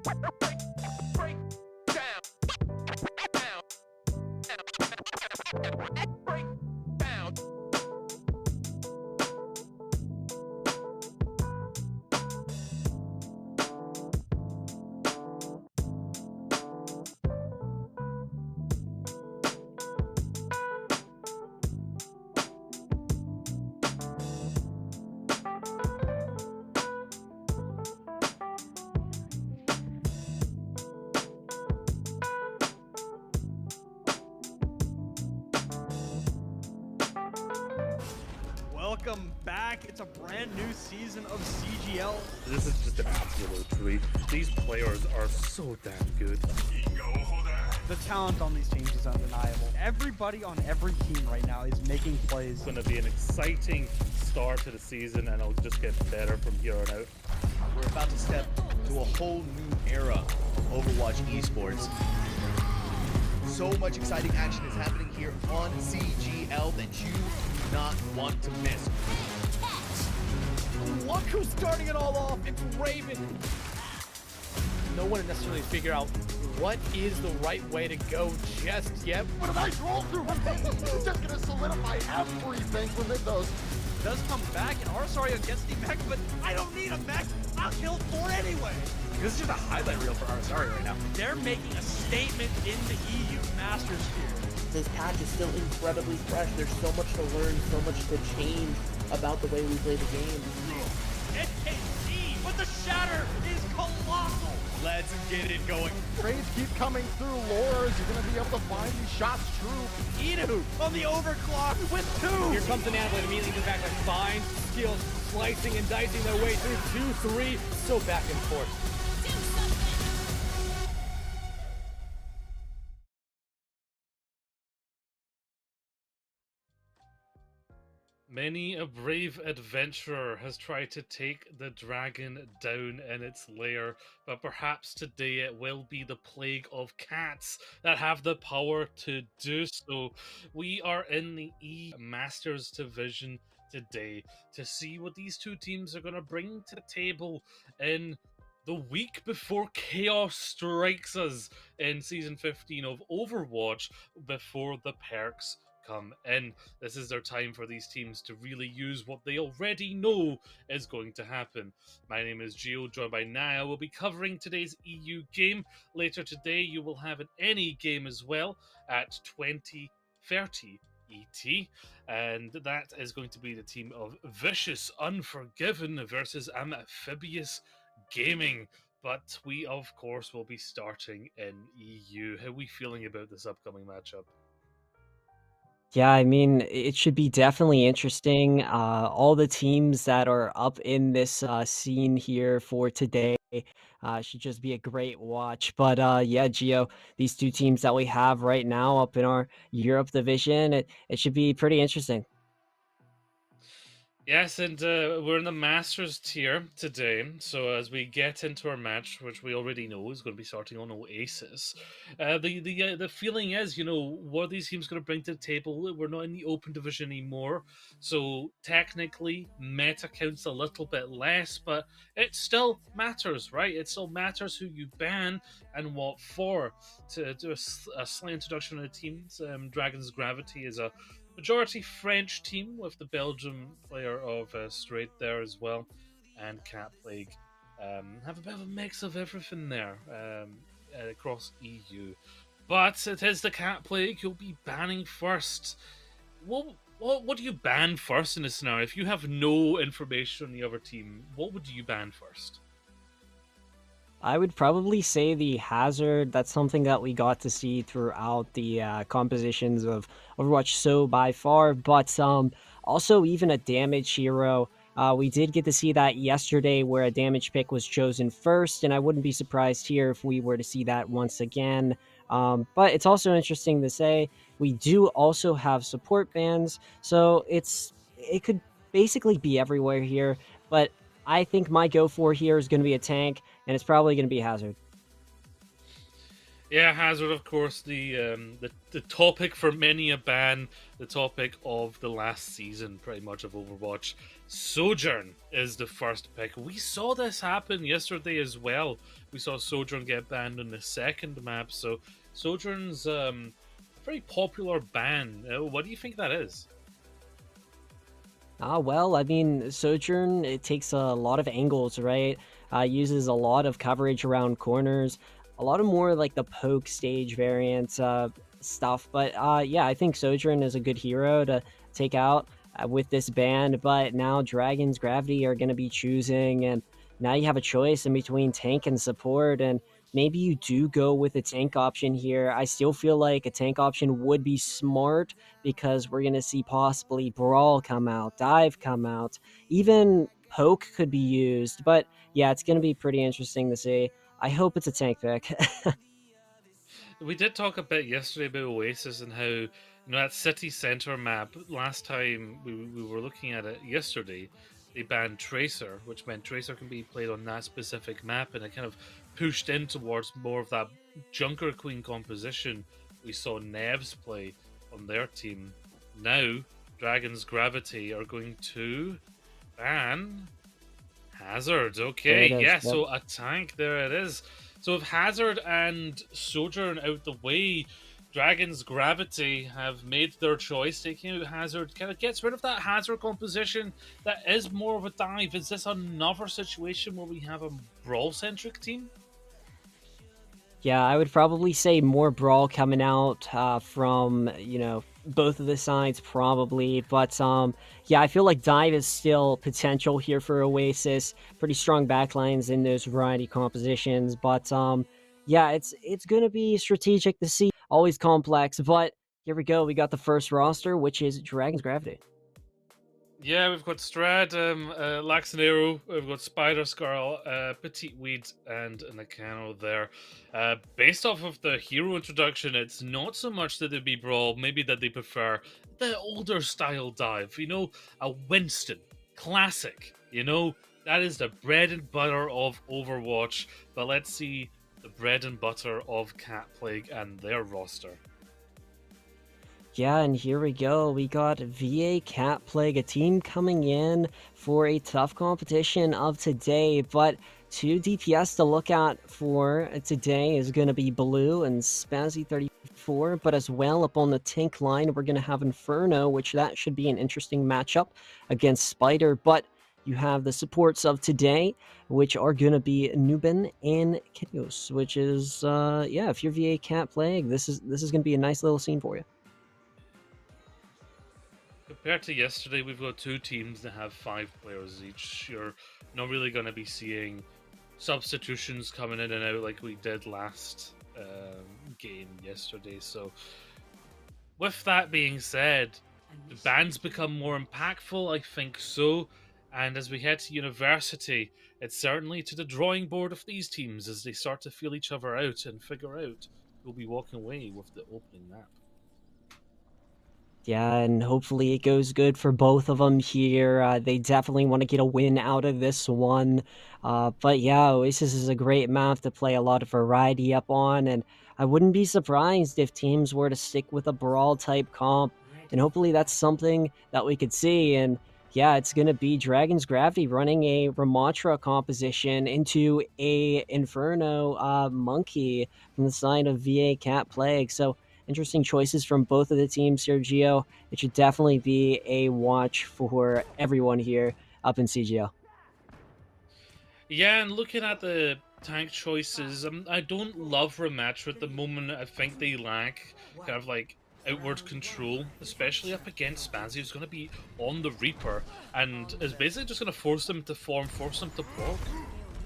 Break down. Break down. Welcome back. It's a brand new season of CGL. This is just an absolute treat. These players are so damn good. The talent on these teams is undeniable. Everybody on every team right now is making plays. It's going to be an exciting start to the season, and it'll just get better from here on out. We're about to step to a whole new era of Overwatch esports. So much exciting action is happening here on CGL that you do not want to miss. Look who's starting it all off. It's Raven. No one necessarily figure out what is the right way to go just yet. What a nice roll through one thing. It's just gonna solidify everything within those. Does come back, and Arsario gets the mech, but I don't need a mech. I'll kill 4 anyway. This is just a highlight reel for Arsario right now. They're making a statement in the EU Masters here. This patch is still incredibly fresh. There's so much to learn, so much to change about the way we play the game. NKC, but the shatter is colossal. Let's get it going. Trades keep coming through. Laura, is you gonna be able to find these shots true? Idu on the overclock with 2. Here comes an Annabelle immediately goes back like fine skills, slicing and dicing their way through 2-3. So back and forth. Many a brave adventurer has tried to take the dragon down in its lair, but perhaps today it will be the plague of cats that have the power to do so. We are in the E Masters division today to see what these two teams are going to bring to the table in the week before chaos strikes us in Season 15 of Overwatch, before the perks come in. This is their time for these teams to really use what they already know is going to happen. My name is Gio, joined by Naya. We'll be covering today's EU game. Later today, you will have an NE game as well at 20:30 ET, and that is going to be the team of Vicious Unforgiven versus Amphibious Gaming. But we, of course, will be starting in EU. How are we feeling about this upcoming matchup? Yeah, I mean, it should be definitely interesting. All the teams that are up in this scene here for today should just be a great watch. But yeah, Gio, these two teams that we have right now up in our Europe division, it should be pretty interesting. Yes, and we're in the Masters tier today. So as we get into our match, which we already know is going to be starting on Oasis, the feeling is, what are these teams going to bring to the table? We're not in the open division anymore, so technically meta counts a little bit less, but it still matters, right? It still matters who you ban and what for. To do a slight introduction of the teams, Dragon's Gravity is a majority French team with the Belgium player of Straight there as well, and Cat Plague have a bit of a mix of everything there across EU. But it is the Cat Plague you'll be banning first. What do you ban first in this scenario? If you have no information on the other team, what would you ban first? I would probably say the Hazard. That's something that we got to see throughout the compositions of Overwatch so by far, but also even a damage hero. We did get to see that yesterday where a damage pick was chosen first, and I wouldn't be surprised here if we were to see that once again. But it's also interesting to say we do also have support bans, so it could basically be everywhere here, but I think my go for here is going to be a tank, and it's probably going to be Hazard. Yeah, Hazard, of course, the topic for many a ban, the topic of the last season, pretty much, of Overwatch. Sojourn is the first pick. We saw this happen yesterday as well. We saw Sojourn get banned on the second map, so Sojourn's a very popular ban. What do you think that is? Well, I mean, Sojourn, it takes a lot of angles, right? Uses a lot of coverage around corners, a lot of more like the poke stage variant stuff. But yeah, I think Sojourn is a good hero to take out with this band. But now Dragon's Gravity are going to be choosing, and now you have a choice in between tank and support. And maybe you do go with a tank option here. I still feel like a tank option would be smart because we're going to see possibly Brawl come out, Dive come out, even Poke could be used. But yeah, it's going to be pretty interesting to see. I hope it's a tank pick. We did talk a bit yesterday about Oasis and how, that city center map, last time we were looking at it yesterday, they banned Tracer, which meant Tracer can be played on that specific map, and it kind of pushed in towards more of that Junker Queen composition we saw Nevs play on their team. Now, Dragon's Gravity are going to ban Hazard. Okay, There it is, yeah, yep. so a tank, there it is. So if Hazard and Sojourn out the way, Dragon's Gravity have made their choice. Taking out Hazard kind of gets rid of that Hazard composition that is more of a dive. Is this another situation where we have a brawl-centric team? Yeah, I would probably say more Brawl coming out from, both of the sides probably. But yeah, I feel like Dive is still potential here for Oasis. Pretty strong backlines in those variety compositions. But yeah, it's going to be strategic to see. Always complex. But here we go. We got the first roster, which is Dragon's Gravity. Yeah, we've got Strad, Laxanero, we've got Spider Scarl, Petite Weed, and Nakano there. Based off of the hero introduction, it's not so much that they be Brawl, maybe that they prefer the older style dive. A Winston, classic. That is the bread and butter of Overwatch. But let's see the bread and butter of Cat Plague and their roster. Yeah, and here we go. We got VA Cat Plague, a team coming in for a tough competition of today. But two DPS to look out for today is going to be Blue and Spazzy34. But as well, up on the tank line, we're going to have Inferno, which that should be an interesting matchup against Spider. But you have the supports of today, which are going to be Nuben and Kitios, which is, yeah, if you're VA Cat Plague, this is going to be a nice little scene for you. Compared to yesterday, we've got two teams that have 5 players each. You're not really going to be seeing substitutions coming in and out like we did last game yesterday. So, with that being said, the bans become more impactful, I think so. And as we head to university, it's certainly to the drawing board of these teams as they start to feel each other out and figure out who'll be walking away with the opening map. Yeah, and hopefully it goes good for both of them here. They definitely want to get a win out of this one. But yeah, Oasis is a great map to play a lot of variety up on, and I wouldn't be surprised if teams were to stick with a brawl type comp, and hopefully that's something that we could see. And yeah, it's going to be Dragon's Gravity running a Ramatra composition into a Inferno Monkey from the side of VA Cat Plague. So interesting choices from both of the teams, Sergio. It should definitely be a watch for everyone here up in CGL. Yeah, and looking at the tank choices, I don't love Ramatra at the moment. I think they lack kind of like outward control, especially up against Spazzy, who's going to be on the Reaper, and is basically just going to force them to farm, force them to block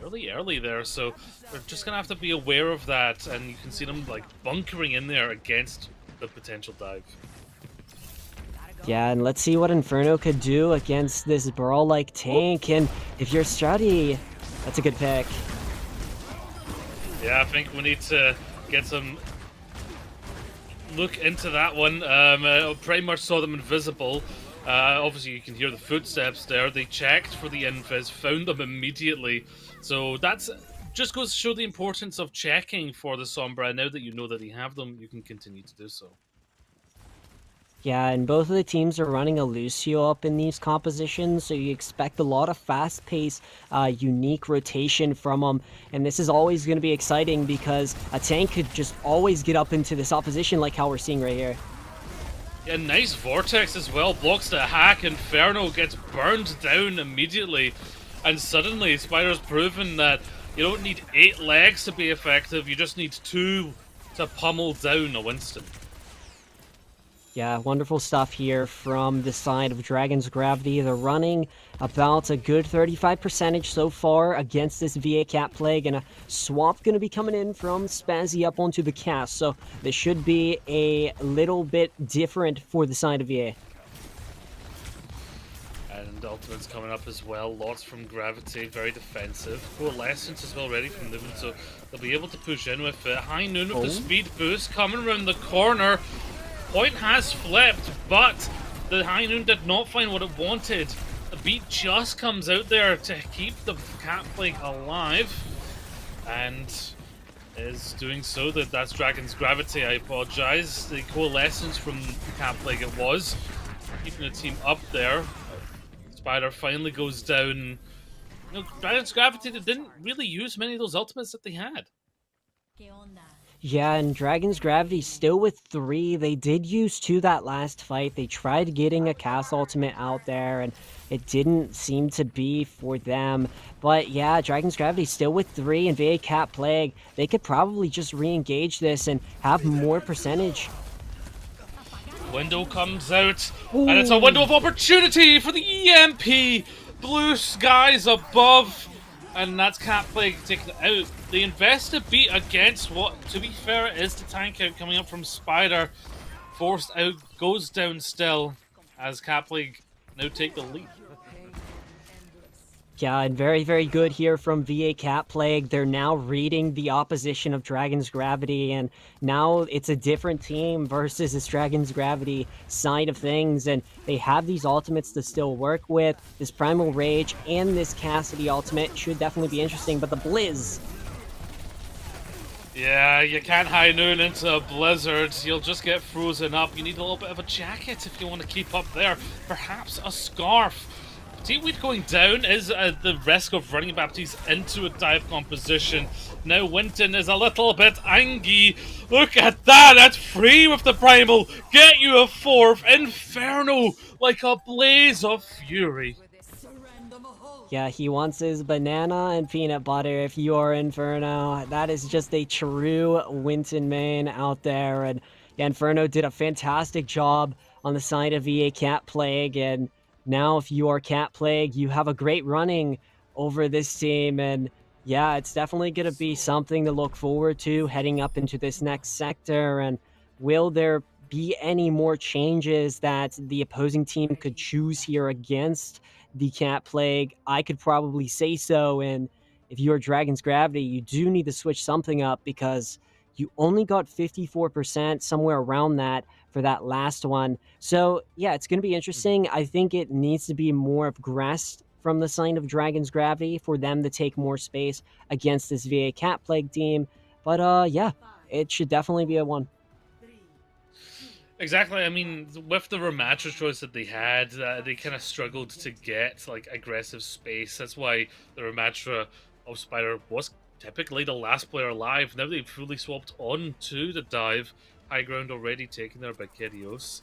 really early there. So they're just going to have to be aware of that, and you can see them like bunkering in there against the potential dive. Yeah, and let's see what Inferno could do against this Brawl-like tank, and if you're Strati, that's a good pick. Yeah, I think we need to get some look into that one. Pretty much saw them invisible. Obviously, you can hear the footsteps there. They checked for the invis, found them immediately. So that's just goes to show the importance of checking for the Sombra. Now that you know that you have them, you can continue to do so. Yeah, and both of the teams are running a Lucio up in these compositions, so you expect a lot of fast-paced, unique rotation from them. And this is always going to be exciting because a tank could just always get up into this opposition like how we're seeing right here. Yeah, nice Vortex as well. Blocks the hack. Inferno gets burned down immediately. And suddenly, Spider's proven that you don't need 8 legs to be effective. You just need 2 to pummel down a Winston. Yeah, wonderful stuff here from the side of Dragon's Gravity. They're running about a good 35% so far against this VA Cat Plague, and a swap going to be coming in from Spazzy up onto the cast, so this should be a little bit different for the side of VA. And Ultimate's coming up as well. Lots from Gravity, very defensive. Coalescence as well ready from Nuben, so they'll be able to push in with it. High Noon with the speed boost coming around the corner. Point has flipped, but the High Noon did not find what it wanted. The beat just comes out there to keep the Cat Plague alive, and is doing so. That's Dragon's Gravity, I apologize. The Coalescence from the Cat Plague it was. Keeping the team up there. Spider finally goes down. You know, Dragon's Gravity, they didn't really use many of those ultimates that they had. Yeah, and Dragon's Gravity still with 3. They did use 2 that last fight. They tried getting a cast ultimate out there, and it didn't seem to be for them. But yeah, Dragon's Gravity still with 3, and VA Cat Plague, they could probably just re-engage this and have more percentage. Window comes out, and it's a window of opportunity for the EMP. Blue skies above, and that's Cat Plague taken out. They invest a beat against what, to be fair, is the tank out coming up from Spider. Forced out, goes down still, as Cat Plague now take the lead. Yeah, and very, very good here from VA Cat Plague. They're now reading the opposition of Dragon's Gravity, and now it's a different team versus this Dragon's Gravity side of things, and they have these ultimates to still work with. This Primal Rage and this Cassidy ultimate should definitely be interesting, but the Blizz... Yeah, you can't High Noon into a blizzard. You'll just get frozen up. You need a little bit of a jacket if you want to keep up there. Perhaps a scarf. Teamweed going down is the risk of running Baptiste into a dive composition. Now Winton is a little bit angry. Look at that, that's free with the Primal. Get you a 4th. Inferno, like a blaze of fury. Yeah, he wants his banana and peanut butter if you are Inferno. That is just a true Winton main out there. And yeah, Inferno did a fantastic job on the side of VA Cat Plague, and now if you are Cat Plague, you have a great running over this team, and yeah, it's definitely going to be something to look forward to heading up into this next sector. And will there be any more changes that the opposing team could choose here against the Cat Plague? I could probably say so, and if you're Dragon's Gravity, you do need to switch something up because you only got 54%, somewhere around that, for that last one. So yeah, it's going to be interesting. I think it needs to be more aggressed from the side of Dragon's Gravity for them to take more space against this VA Cat Plague team. But yeah, it should definitely be a 1. Exactly. I mean, with the Ramatra choice that they had, they kind of struggled to get like aggressive space. That's why the Ramatra of Spider was typically the last player alive. Now they've fully swapped on to the dive. High ground already taken there by Kedios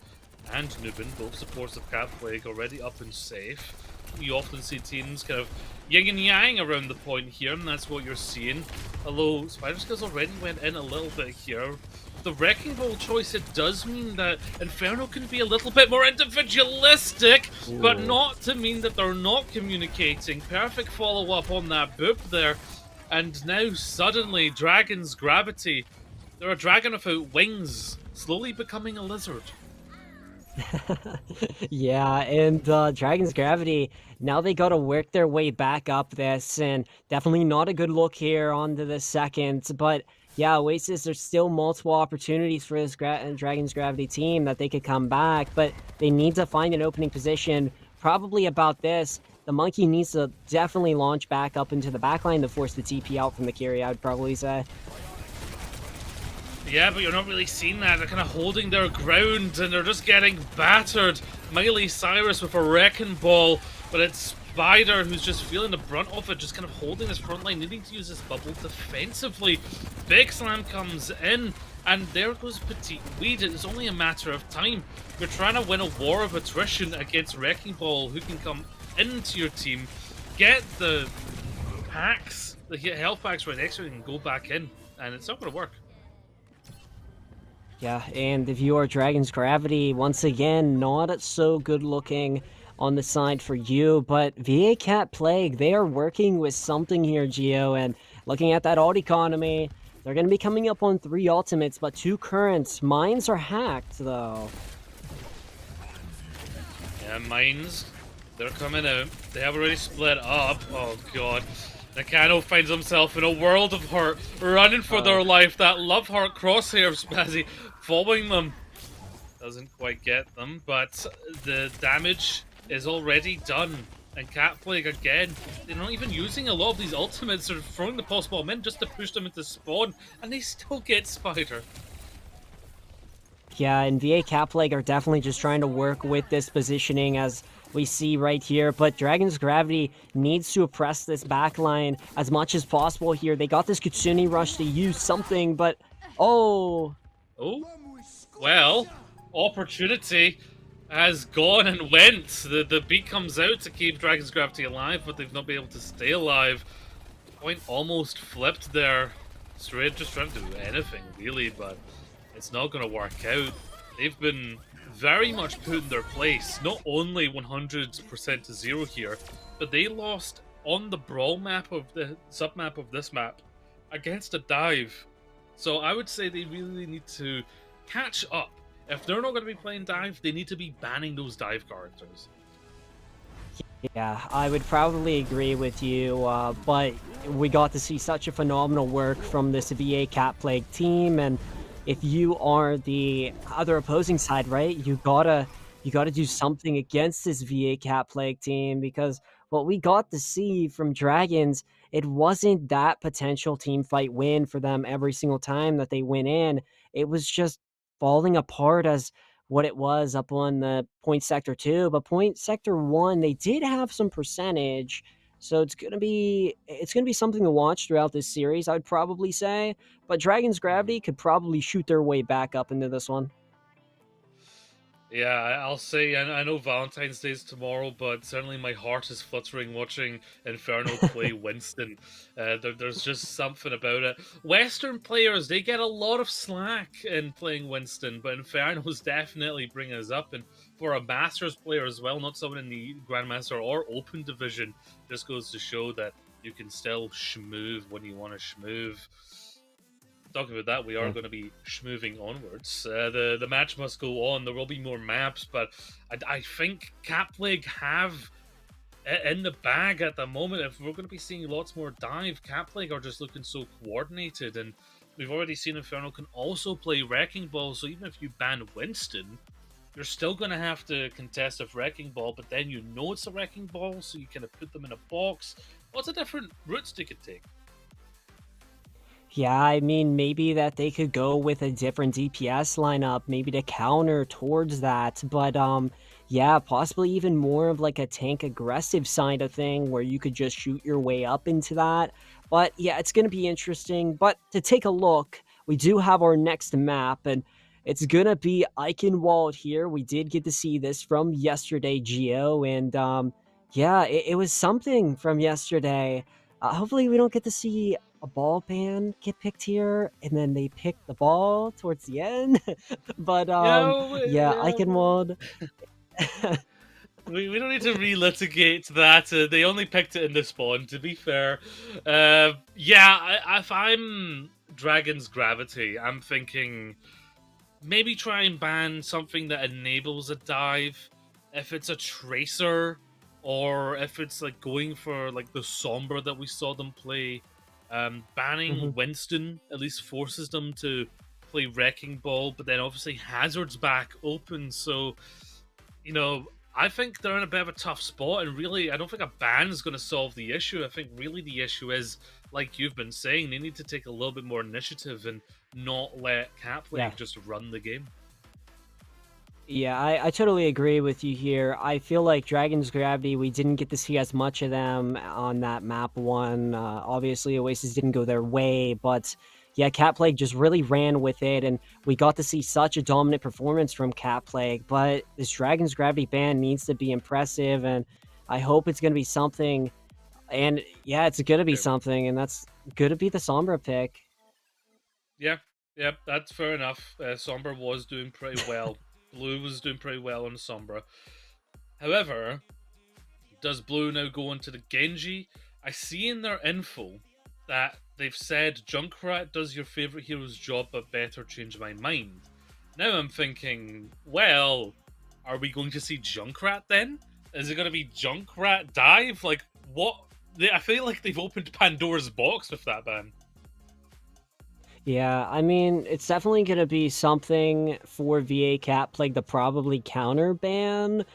and Nuben, both supports of Cat Plague already up and safe. You often see teams kind of yin and yang around the point here, and that's what you're seeing. Although Spider Skills already went in a little bit here. The Wrecking Ball choice, it does mean that Inferno can be a little bit more individualistic, but not to mean that they're not communicating. Perfect follow-up on that boop there. And now suddenly Dragon's Gravity, they're a dragon without wings, slowly becoming a lizard. Yeah, and Dragon's Gravity, now they got to work their way back up this, and definitely not a good look here onto the second. But yeah, Oasis, there's still multiple opportunities for this Dragon's Gravity team that they could come back, but they need to find an opening position probably about this. The monkey needs to definitely launch back up into the backline to force the TP out from the carry, I would probably say. Yeah, but you're not really seeing that. They're kind of holding their ground, and they're just getting battered. Miley Cyrus with a wrecking ball, but it's Spider who's just feeling the brunt of it, just kind of holding his front line, needing to use his bubble defensively. Big Slam comes in, and there goes Petite Weed. It's only a matter of time. You're trying to win a war of attrition against Wrecking Ball, who can come into your team, get the packs, the health packs right next to it, and go back in, and it's not going to work. Yeah, and if you are Dragon's Gravity, once again, not so good looking on the side for you, but VA Cat Plague, they are working with something here, Geo, and looking at that ult economy, they're going to be coming up on 3 ultimates, but 2 currents. Mines are hacked, though. Yeah, mines, they're coming out. They have already split up. Oh god. Nakano finds himself in a world of hurt, running for their life. That love heart crosshair of Spazzy following them. Doesn't quite get them, but the damage is already done. And Cat Plague again, they're not even using a lot of these ultimates. They're throwing the pulse bomb in just to push them into spawn, and they still get Spider. Yeah, and VA Cat Plague are definitely just trying to work with this positioning as we see right here, but Dragon's Gravity needs to oppress this backline as much as possible here. They got this Kitsune Rush to use something, but oh, well, opportunity has gone and went. The beat comes out to keep Dragon's Gravity alive, but they've not been able to stay alive. Point almost flipped there. Straight just trying to do anything, really, but it's not going to work out. They've been very much put in their place. Not only 100% to 0 here, but they lost on the brawl map of the submap of this map against a dive. So I would say they really need to catch up. If they're not going to be playing dive, they need to be banning those dive characters. yeah, I would probably agree with you, but we got to see such a phenomenal work from this VA Cat Plague team, and if you are the other opposing side, right, you gotta do something against this VA Cat Plague team, because what we got to see from Dragons, it wasn't that potential team fight win for them every single time that they went in. It was just falling apart as what it was up on the point sector 2, but point sector 1, they did have some percentage. So it's gonna be something to watch throughout this series, I'd probably say. But Dragon's Gravity could probably shoot their way back up into this one. Yeah, I'll say, I know Valentine's Day is tomorrow, but certainly my heart is fluttering watching Inferno play Winston. There's just something about it. Western players, they get a lot of slack in playing Winston, but Inferno's definitely bringing us up. And for a Masters player as well, not someone in the Grandmaster or Open Division, just goes to show that you can still schmoove when you want to schmoove. Talking about that, we are going to be moving onwards. The match must go on. There will be more maps, but I think Cat Plague have in the bag at the moment. If we're going to be seeing lots more dive, Cat Plague are just looking so coordinated, and we've already seen Inferno can also play Wrecking Ball. So even if you ban Winston, you're still going to have to contest a Wrecking Ball, but then you know it's a Wrecking Ball, so you kind of put them in a box. Lots of different routes they could take. Yeah, I mean, maybe that they could go with a different DPS lineup, maybe to counter towards that. But, yeah, possibly even more of like a tank aggressive side of thing where you could just shoot your way up into that. But yeah, it's going to be interesting. But to take a look, we do have our next map, and it's going to be Eichenwald here. We did get to see this from yesterday, Geo, and yeah, it was something from yesterday. Hopefully we don't get to see a ball ban get picked here, and then they pick the ball towards the end. But yeah, Eichenwald. We don't need to relitigate that. They only picked it in the spawn, to be fair. Yeah, if I'm Dragon's Gravity, I'm thinking maybe try and ban something that enables a dive. If it's a Tracer, or if it's like going for like the Sombra that we saw them play, banning Winston at least forces them to play Wrecking Ball, but then obviously Hazard's back open, so you know, I think they're in a bit of a tough spot, and really, I don't think a ban is going to solve the issue. I think really the issue is, like you've been saying, they need to take a little bit more initiative and not let Cat Plague Yeah. just run the game. Yeah, I totally agree with you here. I feel like Dragon's Gravity, we didn't get to see as much of them on that map one. Obviously, Oasis didn't go their way, but yeah, Cat Plague just really ran with it, and we got to see such a dominant performance from Cat Plague. But this Dragon's Gravity ban needs to be impressive, and I hope it's going to be something. And yeah, it's going to be Yeah. something, and that's going to be the Sombra pick. Yeah, that's fair enough. Sombra was doing pretty well. Blue was doing pretty well on Sombra. However, does Blue now go into the Genji? I see in their info that they've said Junkrat does your favorite hero's job, but better change my mind. Now I'm thinking, well, are we going to see Junkrat then? Is it going to be Junkrat dive? Like, what? I feel like they've opened Pandora's box with that ban. Yeah, I mean, it's definitely going to be something for VA Cat Plague to probably counter ban,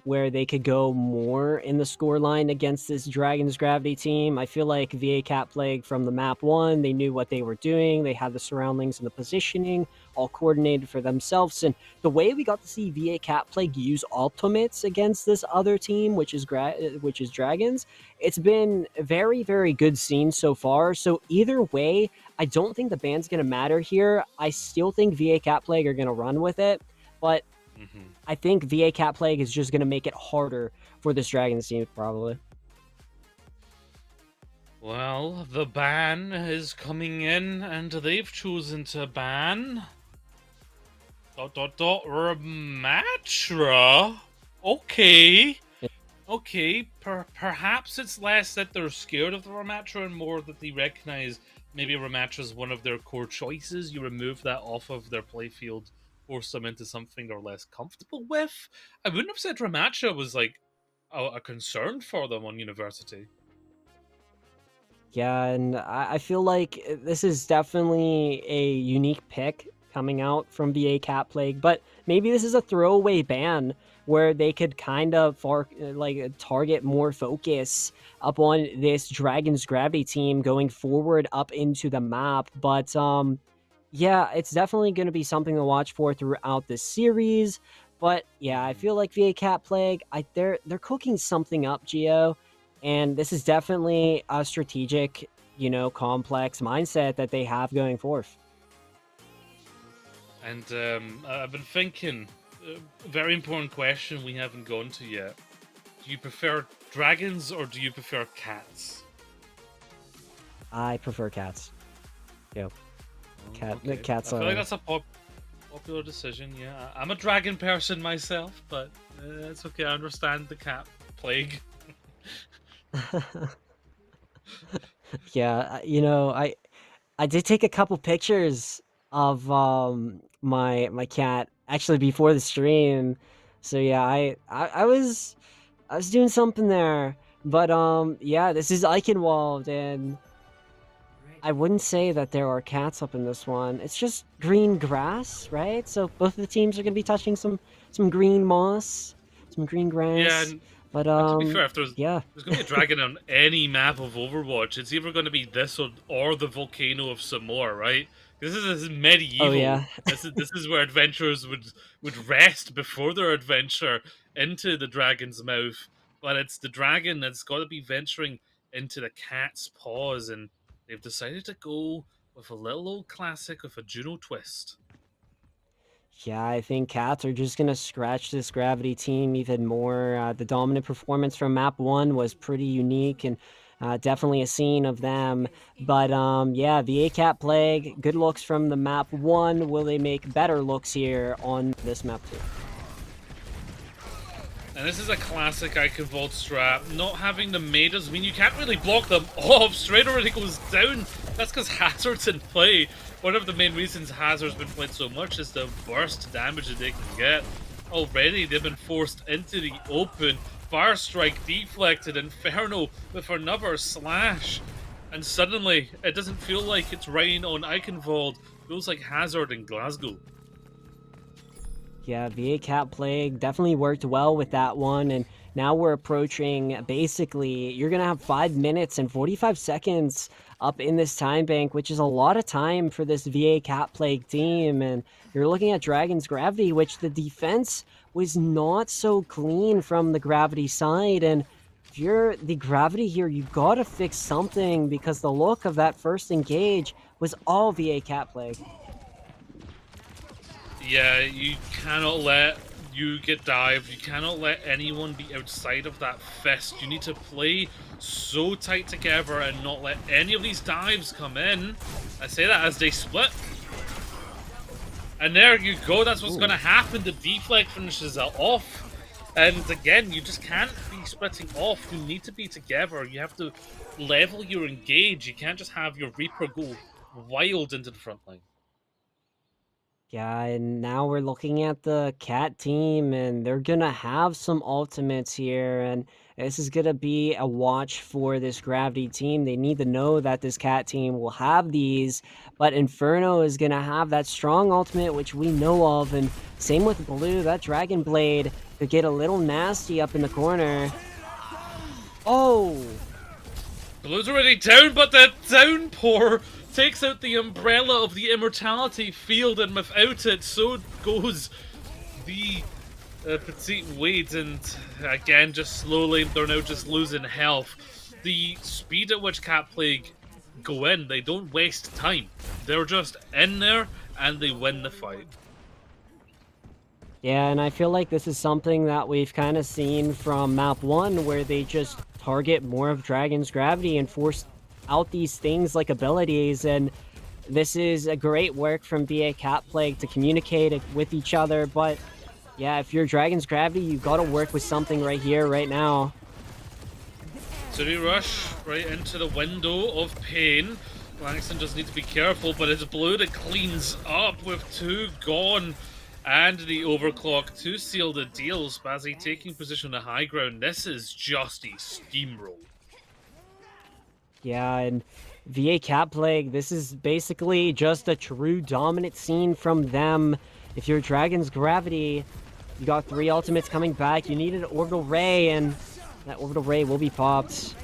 where they could go more in the scoreline against this Dragon's Gravity team. I feel like VA Cat Plague from the map one, they knew what they were doing. They had the surroundings and the positioning all coordinated for themselves. And the way we got to see VA Cat Plague use ultimates against this other team, which is Dragons, it's been very, very good scene so far. So either way, I don't think the ban's going to matter here. I still think VA Cat Plague are going to run with it, but I think VA Cat Plague is just going to make it harder for this Dragons team, probably. Well, the ban is coming in, and they've chosen to ban... Ramatra? Okay. Okay, perhaps it's less that they're scared of the Ramatra and more that they recognize maybe Ramatra is one of their core choices. You remove that off of their playfield, force them into something they're less comfortable with. I wouldn't have said Ramatra was like a concern for them on University. Yeah, and I feel like this is definitely a unique pick coming out from VA Cat Plague, but maybe this is a throwaway ban where they could kind of target more focus up on this Dragon's Gravity team going forward up into the map. But yeah, it's definitely going to be something to watch for throughout the series. But yeah, I feel like VA Cat Plague, they're cooking something up, Geo, and this is definitely a strategic, complex mindset that they have going forth. And I've been thinking, a very important question we haven't gone to yet. Do you prefer dragons or do you prefer cats? I prefer cats. Yep. Okay. Cats I feel are... like that's a popular decision, yeah. I'm a dragon person myself, but it's okay, I understand the cat plague. Yeah, I did take a couple pictures of my cat actually before the stream. So yeah, I was doing something there. But yeah, this is Eichenwald, and I wouldn't say that there are cats up in this one. It's just green grass, right? So both of the teams are gonna be touching some green moss, some green grass. Yeah, and but to be fair, if there's yeah. going to be a dragon on any map of Overwatch, it's either going to be this or the volcano of Samoa, right? This is medieval. Oh, yeah. This is where adventurers would rest before their adventure into the dragon's mouth. But it's the dragon that's got to be venturing into the cat's paws, and they've decided to go with a little old classic with a Juno twist. Yeah, I think cats are just going to scratch this Gravity team even more. The dominant performance from map 1 was pretty unique, and definitely a scene of them. But yeah, VA Cat Plague, good looks from the map 1. Will they make better looks here on this map 2? And this is a classic Eichenwald strap. Not having the May doesn't mean you can't really block them off. Straight already goes down. That's because Hazard's in play. One of the main reasons Hazard's been played so much is the burst damage that they can get. Already they've been forced into the open. Fire Strike deflected. Inferno with another slash. And suddenly, it doesn't feel like it's raining on Eichenwald. It feels like Hazard in Glasgow. Yeah, VA Cat Plague definitely worked well with that one, and now we're approaching basically, you're gonna have 5 minutes and 45 seconds up in this time bank, which is a lot of time for this VA Cat Plague team. And you're looking at Dragon's Gravity, which the defense was not so clean from the Gravity side. And if you're the Gravity here, you gotta fix something because the look of that first engage was all VA Cat Plague. Yeah, you cannot let you get dived. You cannot let anyone be outside of that fist. You need to play so tight together and not let any of these dives come in. I say that as they split. And there you go. That's what's going to happen. The deflect finishes it off. And again, you just can't be splitting off. You need to be together. You have to level your engage. You can't just have your Reaper go wild into the front line. Yeah, and now we're looking at the cat team, and they're gonna have some ultimates here, and this is gonna be a watch for this Gravity team. They need to know that this cat team will have these, but Inferno is gonna have that strong ultimate, which we know of, and same with Blue. That Dragon Blade could get a little nasty up in the corner. Oh! Blue's already down, but the downpour takes out the umbrella of the immortality field, and without it, so goes the Petite Wade, and again, just slowly, they're now just losing health. The speed at which Cat Plague go in, they don't waste time. They're just in there, and they win the fight. Yeah, and I feel like this is something that we've kind of seen from map 1, where they just target more of Dragon's Gravity and force out these things like abilities, and this is a great work from VA Cat Plague to communicate it with each other. But yeah, if you're Dragon's Gravity, you've got to work with something right here, right now. So they rush right into the window of pain. Langston just needs to be careful, but it's Blue that cleans up with 2 gone. And the overclock to seal the deal. Spazzy taking position on the high ground. This is just a steamroll. Yeah, and VA Cat Plague, this is basically just a true dominant scene from them. If you're Dragon's Gravity, you got 3 ultimates coming back. You need an Orbital Ray, and that Orbital Ray will be popped.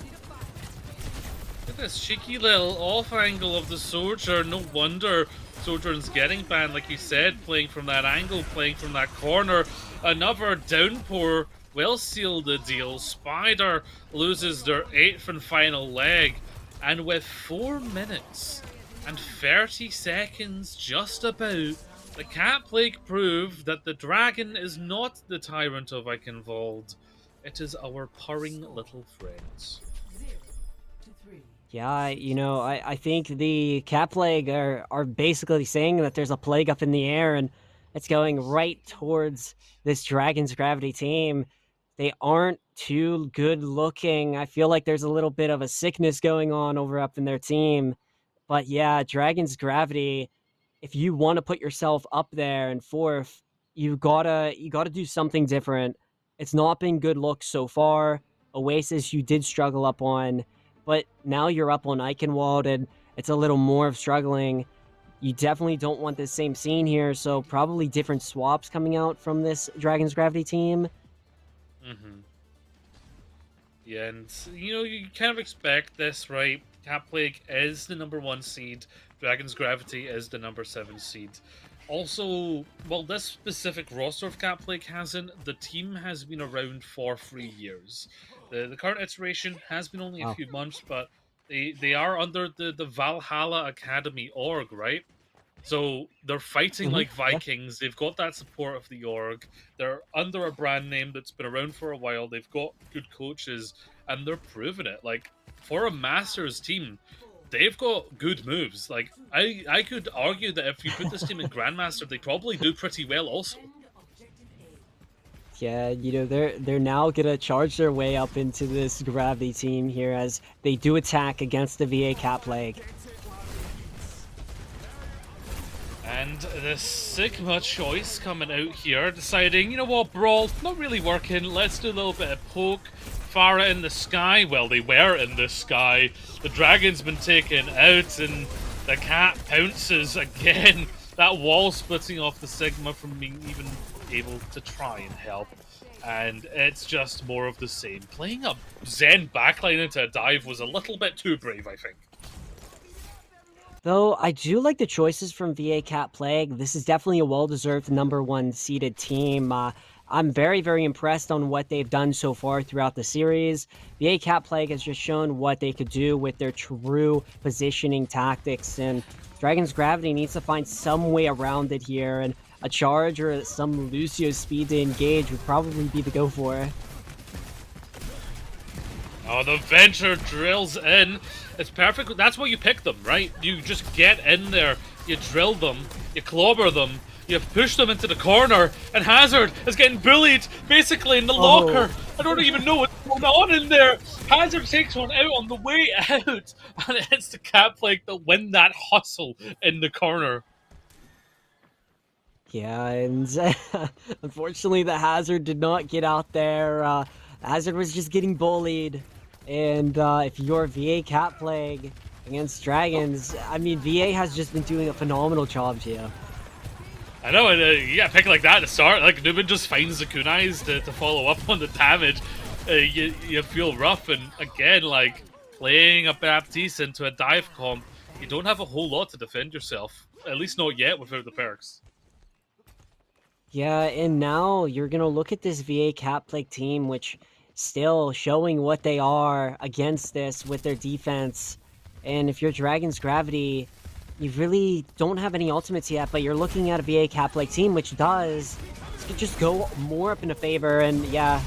Look at this cheeky little off angle of the Soldier. No wonder Sojourn's getting banned, like you said, playing from that angle, playing from that corner. Another downpour will seal the deal. Spider loses their 8th and final leg. And with 4 minutes and 30 seconds just about, the Cat Plague proved that the dragon is not the tyrant of Eichenwald. It is our purring little friends. Yeah, you know, I think the Cat Plague are basically saying that there's a plague up in the air, and it's going right towards this Dragon's Gravity team. They aren't too good looking. I feel like there's a little bit of a sickness going on over up in their team. But yeah, Dragon's Gravity, if you want to put yourself up there in 4th, you gotta do something different. It's not been good looks so far. Oasis, you did struggle up on, but now you're up on Eichenwald, and it's a little more of struggling. You definitely don't want the same scene here, so probably different swaps coming out from this Dragon's Gravity team. Mm-hmm. Yeah, and you know, you kind of expect this, right? Cat Plague is the #1 seed. Dragon's Gravity is the #7 seed. Also, well, this specific roster of Cat Plague hasn't. The team has been around for 3 years. The current iteration has been only a few months, but they are under the Valhalla Academy org, right? So they're fighting like Vikings. They've got that support of the org. They're under a brand name that's been around for a while. They've got good coaches, and they're proving it. Like, for a Masters team, they've got good moves. Like, I could argue that if you put this team in Grandmaster, they probably do pretty well also. Yeah, you know, they're now gonna charge their way up into this Gravity team here as they do attack against the VA Cat Plague. And the Sigma choice coming out here, deciding, you know what, Brawl, not really working, let's do a little bit of poke. Farah in the sky, well, they were in the sky. The dragon's been taken out, and the cat pounces again. That wall splitting off the Sigma from being even able to try and help. And it's just more of the same. Playing a Zen backline into a dive was a little bit too brave, I think. Though I do like the choices from VA Cat Plague. This is definitely a well-deserved #1 seeded team. I'm very, very impressed on what they've done so far throughout the series. VA Cat Plague has just shown what they could do with their true positioning tactics, and Dragon's Gravity needs to find some way around it here, and a charge or some Lucio speed to engage would probably be the go for it. Oh, the Venture drills in. It's perfect. That's why you pick them, right? You just get in there, you drill them, you clobber them, you push them into the corner, and Hazard is getting bullied, basically, in the locker. I don't even know what's going on in there. Hazard takes one out on the way out, and it's the Cat Plague that win that hustle in the corner. Yeah, and unfortunately the Hazard did not get out there. Hazard was just getting bullied. And if you're VA Cat Plague against Dragons, I mean, VA has just been doing a phenomenal job here. I know, and yeah, pick like that to start. Like, Newman just finds the kunais to follow up on the damage. You feel rough, and again, like, playing a Baptiste into a dive comp, you don't have a whole lot to defend yourself. At least not yet without the perks. Yeah, and now you're going to look at this VA Cat Plague team, which still showing what they are against this with their defense. And if you're Dragon's Gravity, you really don't have any ultimates yet, but you're looking at a VA Cat Plague team, which does just go more up in a favor, and yeah.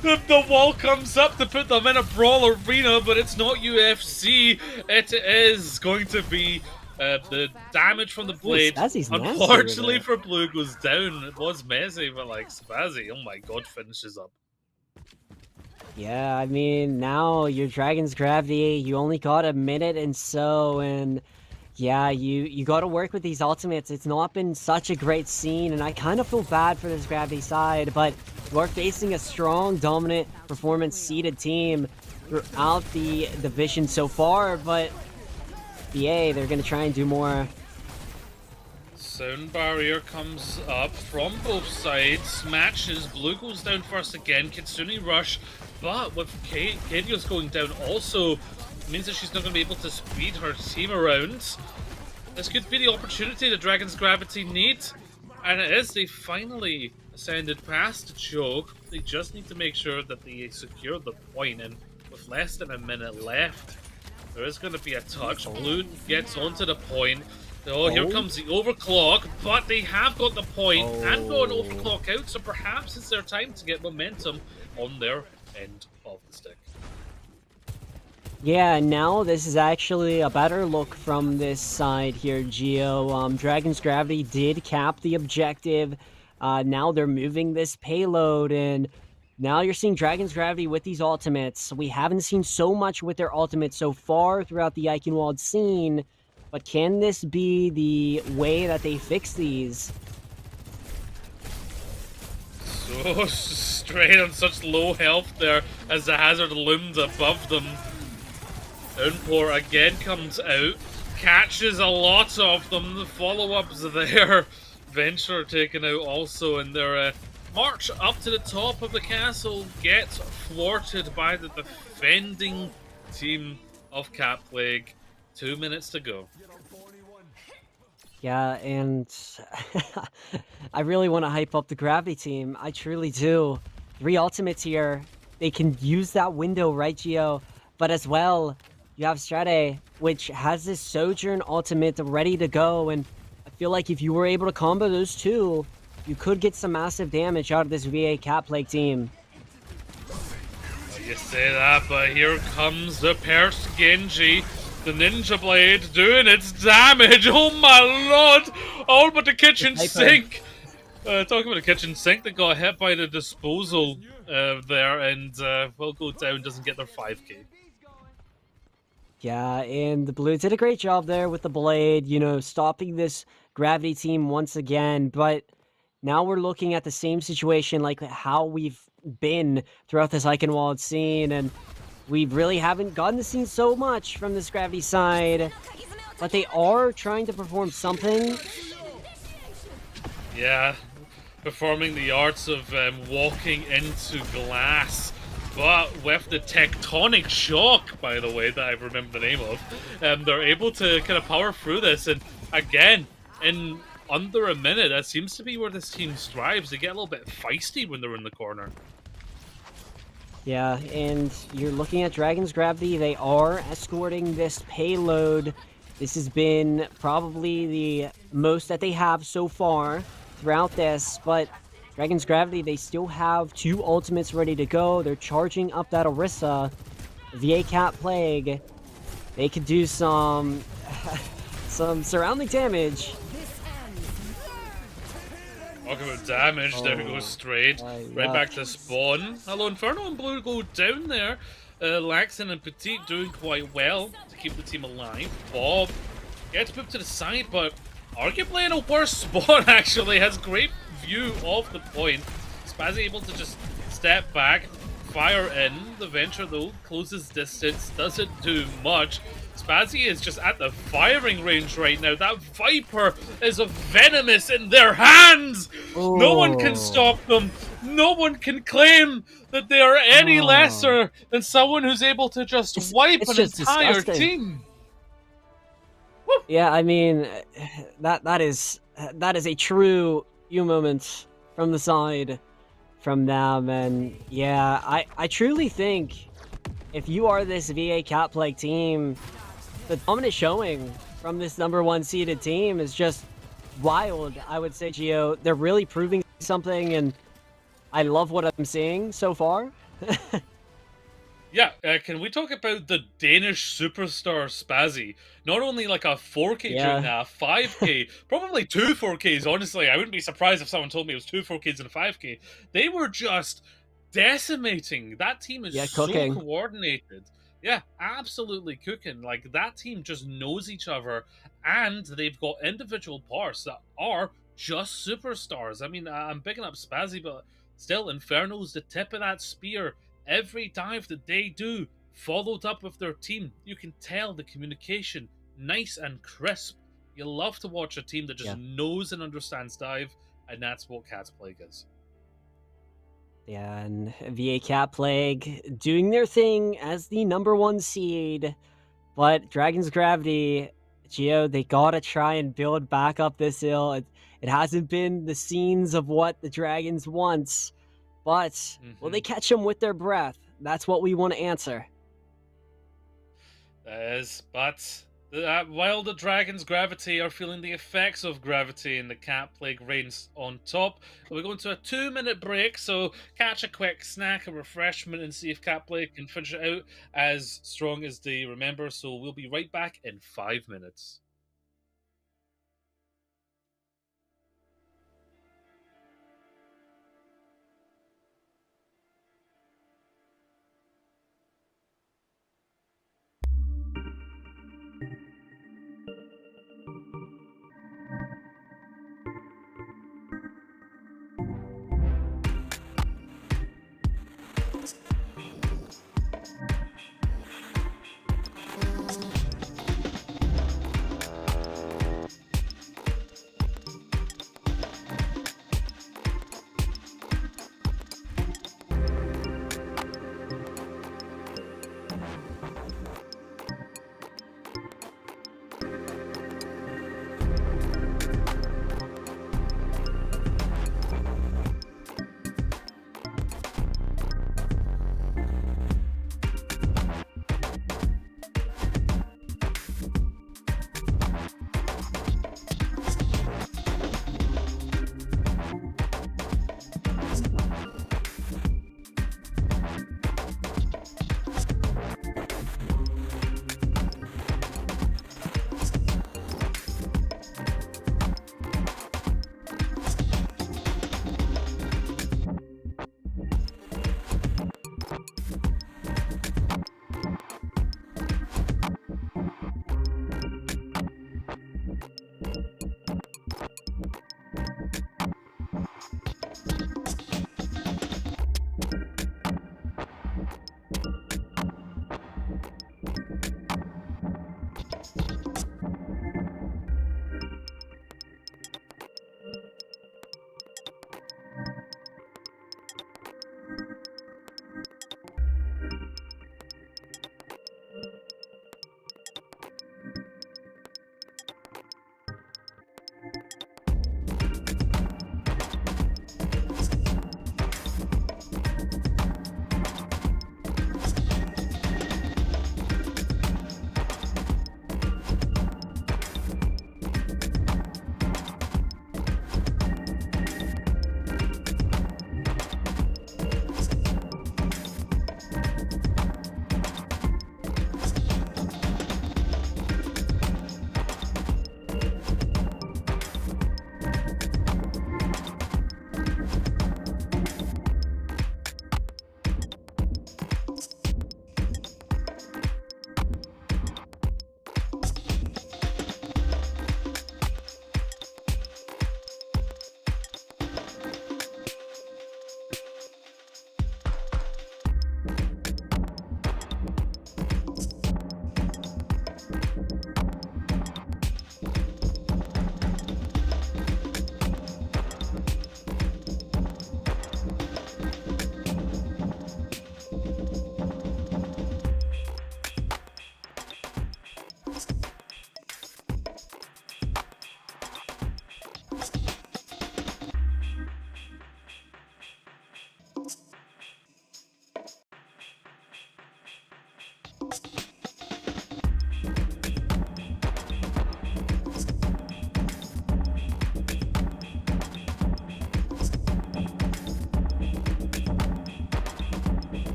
The wall comes up to put them in a brawl arena, but it's not UFC. It is going to be the damage from the blade. Spazzy's Unfortunately for Blue goes down. It was messy, but like Spazzy, oh my god, finishes up. Yeah, I mean, now your Dragon's Gravity, you only got a minute and so, and yeah, you got to work with these ultimates. It's not been such a great scene, and I kind of feel bad for this Gravity side, but you are facing a strong, dominant, performance-seeded team throughout the division so far, but VA, they're going to try and do more. Sound barrier comes up from both sides, smashes, Blue goes down first again, Kitsune rush, but with Kadios going down also means that she's not going to be able to speed her team around. This could be the opportunity the Dragon's Gravity need, and it is. They finally ascended past the choke. They just need to make sure that they secure the point, and with less than a minute left, there is going to be a touch. Blue gets onto the point. Oh, here comes the overclock, but they have got the point and got an overclock out, so perhaps it's their time to get momentum on their end of the stick. Yeah, now this is actually a better look from this side here, Geo. Dragon's Gravity did cap the objective. Now they're moving this payload, and now you're seeing Dragon's Gravity with these ultimates. We haven't seen so much with their ultimates so far throughout the Eichenwald scene, but can this be the way that they fix these? So straight on such low health there as the Hazard looms above them. Downpour again comes out, catches a lot of them. The follow-ups there. Venture taken out also, and their march up to the top of the castle gets thwarted by the defending team of Cat Plague. 2 minutes to go. Yeah, and I really want to hype up the Gravity team. I truly do. 3 ultimates here. They can use that window, right, Geo? But as well, you have Strade, which has this Sojourn ultimate ready to go, and I feel like if you were able to combo those two, you could get some massive damage out of this VA Cat Plague team. You say that, but here comes the Pierce Genji. The Ninja Blade doing its damage. Oh my lord! All but the kitchen sink. Talking about the kitchen sink, they got hit by the disposal there, and will go down. Doesn't get their 5k. Yeah, and the Blue did a great job there with the Blade, you know, stopping this Gravity team once again. But now we're looking at the same situation like how we've been throughout this Eichenwald scene, and we really haven't gotten to see so much from this Gravity side, but they are trying to perform something. Yeah, performing the arts of walking into glass, but with the tectonic shock, by the way, that I remember the name of, they're able to kind of power through this, and again, in under a minute, that seems to be where this team strives. They get a little bit feisty when they're in the corner. Yeah, and you're looking at Dragon's Gravity. They are escorting this payload. This has been probably the most that they have so far throughout this, but Dragon's Gravity, they still have 2 ultimates ready to go. They're charging up that Orisa. VA Cat Plague. They could do some some surrounding damage. Talking about damage, there goes Straight. Right back to spawn. Hello, Inferno and Blue go down there. Laxon and Petite doing quite well to keep the team alive. Bob gets moved to the side, but arguably in a worse spot, actually. Has great view of the point. Spazzy able to just step back, fire in. The Venture, though, closes distance, doesn't do much. Spazzy is just at the firing range right now. That Viper is venomous in their hands. Ooh. No one can stop them. No one can claim that they are any lesser than someone who's able to just wipe an just entire disgusting. team. Yeah, I mean, that is a true you moment from the side from them, and yeah, I truly think if you are this VA Cat Plague team, the dominant showing from this #1 seeded team is just wild. I would say, Gio, they're really proving something, and I love what I'm seeing so far. Yeah, can we talk about the Danish superstar Spazzy? Not only like a 4K during that, 5K, probably 2 4Ks, honestly. I wouldn't be surprised if someone told me it was 2 4Ks and a 5K. They were just decimating. That team is so cooking. coordinated. Yeah, absolutely cooking. Like, that team just knows each other, and they've got individual parts that are just superstars. I mean, I'm picking up Spazzy, but still, Inferno's the tip of that spear. Every dive that they do, followed up with their team, you can tell the communication, nice and crisp. You love to watch a team that just knows and understands dive, and that's what Cat's Plague is. Yeah, and VA Cat Plague doing their thing as the #1 seed, but Dragon's Gravity, Gio, they gotta try and build back up this hill. It hasn't been the scenes of what the Dragons want. But will they catch them with their breath? That's what we want to answer. But while the Dragon's Gravity are feeling the effects of gravity and the Cat Plague reigns on top, we're going to a 2-minute break, so catch a quick snack, a refreshment, and see if Cat Plague can finish it out as strong as they remember. So we'll be right back in 5 minutes.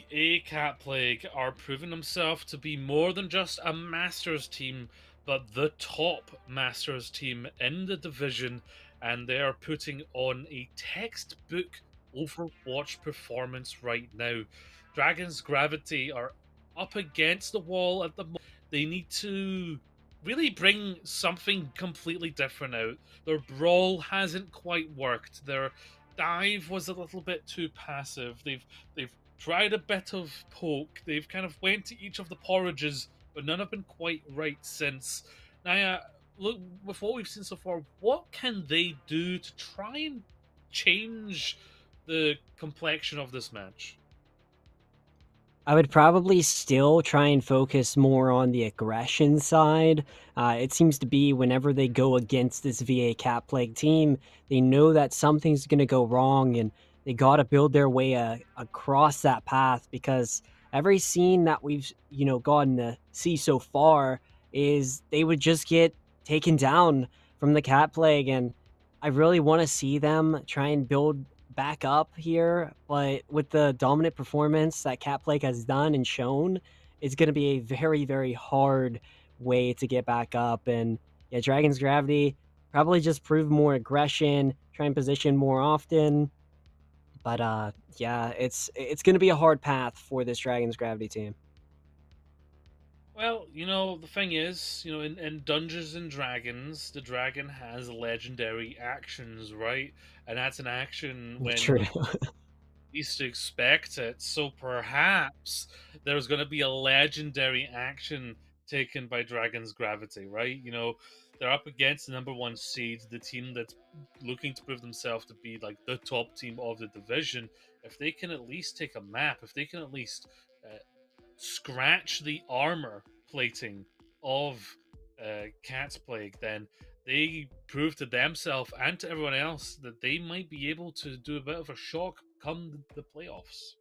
VA Cat Plague are proving themselves to be more than just a Masters team, but the top Masters team in the division, and they are putting on a textbook Overwatch performance right now. Dragon's Gravity are up against the wall at the moment. They need to really bring something completely different out. Their brawl hasn't quite worked. Their dive was a little bit too passive. They've tried a bit of poke. They've kind of went to each of the porridges, but none have been quite right since. Naya, look, with what we've seen so far, what can they do to try and change the complexion of this match? I would probably still try and focus more on the aggression side. It seems to be whenever they go against this VA Cat Plague team, they know that something's going to go wrong and they got to build their way across that path because every scene that we've, gotten to see so far is they would just get taken down from the Cat Plague. And I really want to see them try and build back up here, but with the dominant performance that Cat Plague has done and shown, it's going to be a very, very hard way to get back up. And yeah, Dragon's Gravity probably just prove more aggression, try and position more often. But yeah, it's going to be a hard path for this Dragon's Gravity team. Well, the thing is, in Dungeons and Dragons, the dragon has legendary actions, right? And that's an action when True. least expect it. So perhaps there's going to be a legendary action taken by Dragon's Gravity, right? They're up against the number one seed, the team that's looking to prove themselves to be like the top team of the division. If they can at least take a map, if they can at least scratch the armor plating of Cat's Plague, then they prove to themselves and to everyone else that they might be able to do a bit of a shock come the playoffs.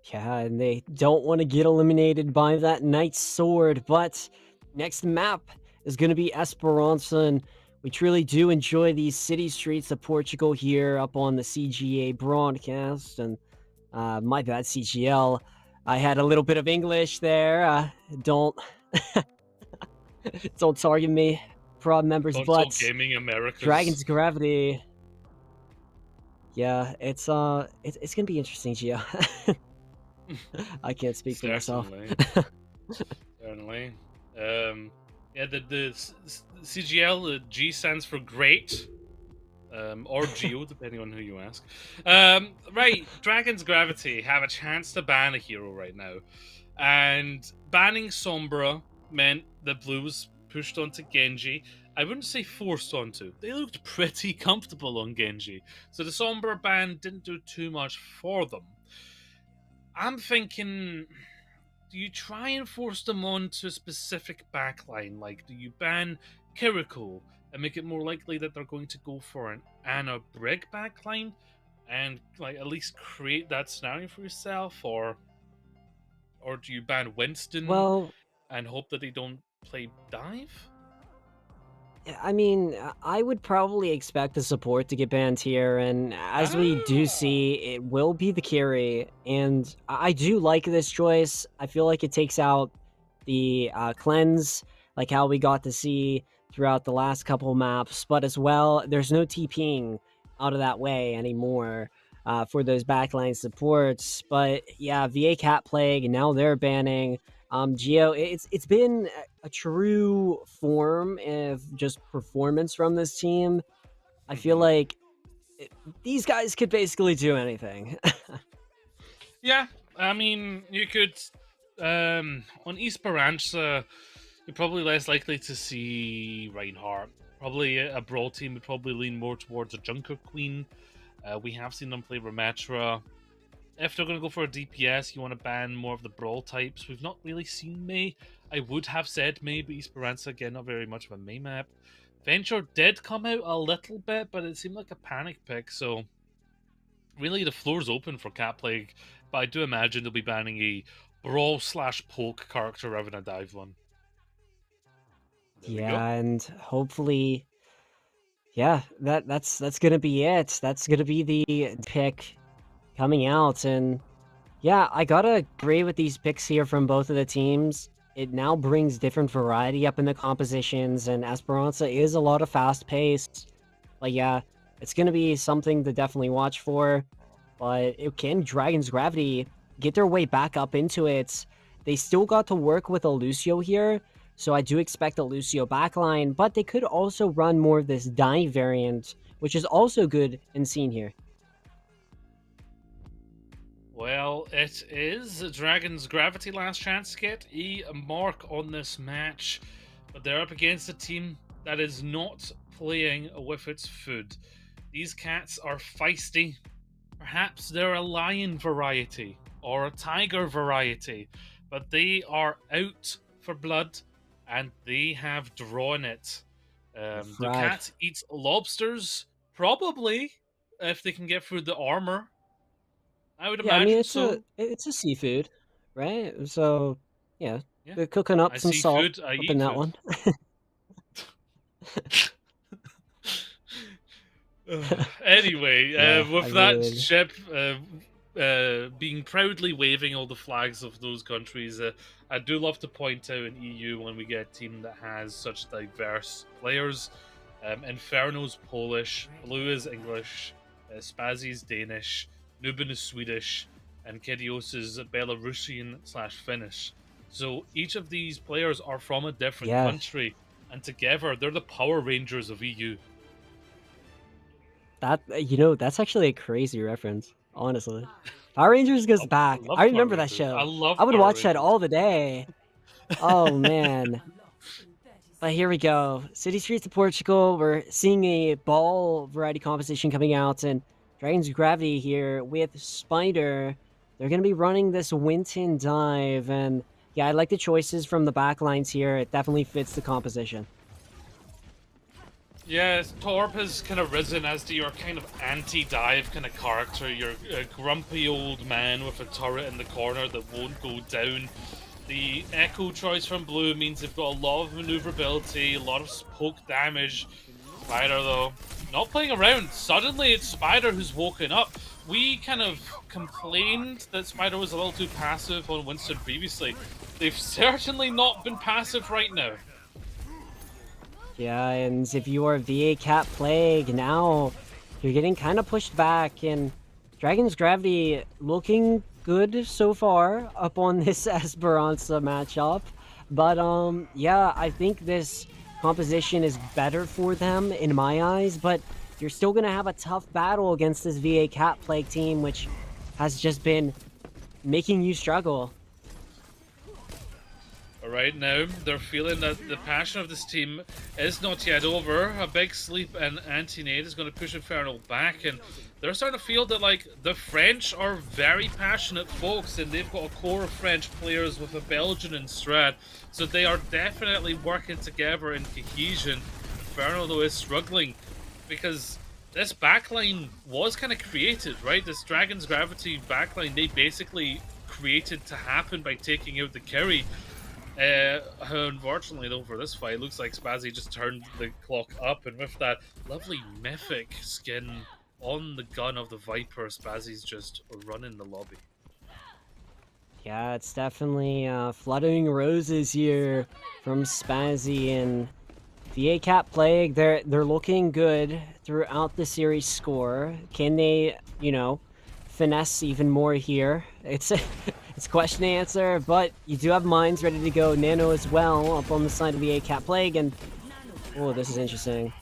Yeah, and they don't want to get eliminated by that Knight's Sword, but next map is going to be Esperança, and we truly do enjoy these city streets of Portugal here up on the CGA broadcast, and my bad, CGL. I had a little bit of English there. Don't don't target me, prod members, Console but Gaming Americas. Dragon's Gravity. Yeah, it's gonna be interesting, Gio. I can't speak for myself. Certainly. Yeah, the CGL, the G stands for great. Or Geo, depending on who you ask. Right, Dragon's Gravity have a chance to ban a hero right now. And banning Sombra meant that blue was pushed onto Genji. I wouldn't say forced onto. They looked pretty comfortable on Genji. So the Sombra ban didn't do too much for them. I'm thinking, do you try and force them onto a specific backline? Like, do you ban Kiriko and make it more likely that they're going to go for an Anna Brig backline and like at least create that scenario for yourself? Or do you ban Winston Well, and hope that they don't play dive? I mean, I would probably expect the support to get banned here, and as we do see, it will be the carry, and I do like this choice. I feel like it takes out the cleanse, like how we got to see throughout the last couple maps, but as well, there's no TPing out of that way anymore for those backline supports. But yeah, VA Cat Plague, now they're banning. Geo, it's been a true form of just performance from this team. I feel like these guys could basically do anything. Yeah, I mean, you could on Esperanza, you're probably less likely to see Reinhardt. Probably a brawl team would probably lean more towards a Junker Queen. We have seen them play Rametra. If they're going to go for a DPS, you want to ban more of the brawl types. We've not really seen Mei. I would have said Mei, but Esperanza, again, not very much of a Mei map. Venture did come out a little bit, but it seemed like a panic pick, so really the floor's open for Cat Plague, but I do imagine they'll be banning a brawl/poke character rather than a dive one. There we go. Yeah, and hopefully, yeah, that's gonna be it. That's gonna be the pick coming out, and yeah, I gotta agree with these picks here from both of the teams. It now brings different variety up in the compositions, and Esperanza is a lot of fast paced. But yeah, it's gonna be something to definitely watch for. But can Dragon's Gravity get their way back up into it? They still got to work with a Lucio here, so I do expect a Lucio backline, but they could also run more of this dive variant, which is also good and seen here. Well, it is Dragon's Gravity last chance to get a mark on this match, but they're up against a team that is not playing with its food. These cats are feisty. Perhaps they're a lion variety or a tiger variety, but they are out for blood and they have drawn it. The Right. cat eats lobsters, probably, if they can get through the armor. I would Yeah, I imagine mean so. it's a seafood, right? So yeah, Yeah. they're cooking up I some see salt food, I up eat in that food. one. Anyway, Yeah, with I that mean, ship being proudly waving all the flags of those countries, I do love to point out in EU when we get a team that has such diverse players. Inferno's Polish, Blue is English, Spazzy is Danish, Nuben is Swedish, and Kidios is Belarusian/Finnish. So each of these players are from a different yeah, country, and together they're the Power Rangers of EU. that's actually a crazy reference, honestly. Power Rangers goes back. Love I Power remember that Rangers. I show. love I would Power watch that Rangers. all the day. Oh man. But here we go. City Streets of Portugal. We're seeing a ball variety composition coming out, and Dragon's Gravity here with Spider. They're going to be running this Winton dive, and yeah, I like the choices from the backlines here. It definitely fits the composition. Yes, Torp has kind of risen as your kind of anti-dive kind of character. You're a grumpy old man with a turret in the corner that won't go down. The Echo choice from Blue means they've got a lot of maneuverability, a lot of poke damage. Spider, though, not playing around. Suddenly, it's Spider who's woken up. We kind of complained that Spider was a little too passive on Winston previously. They've certainly not been passive right now. Yeah, and if you are VA Cat Plague, now you're getting kind of pushed back, and Dragon's Gravity looking good so far up on this Esperanza matchup. But yeah, I think this composition is better for them in my eyes, but you're still gonna have a tough battle against this VA Cat Plague team, which has just been making you struggle. Right now, they're feeling that the passion of this team is not yet over. A big sleep and anti-nade is going to push Inferno back, and they're starting to feel that, like, the French are very passionate folks, and they've got a core of French players with a Belgian and Strat, so they are definitely working together in cohesion. Inferno, though, is struggling because this backline was kind of created, right? This Dragon's Gravity backline, they basically created to happen by taking out the carry. Unfortunately, though, for this fight, looks like Spazzy just turned the clock up, and with that lovely mythic skin on the gun of the Viper, Spazzy's just running the lobby. Yeah, it's definitely fluttering roses here from Spazzy and the ACAP Plague. They're looking good throughout the series score. Can they, you know, finesse even more here? It's question and answer, but you do have mines ready to go. Nano as well up on the side of the ACAP Plague, and oh, this is interesting.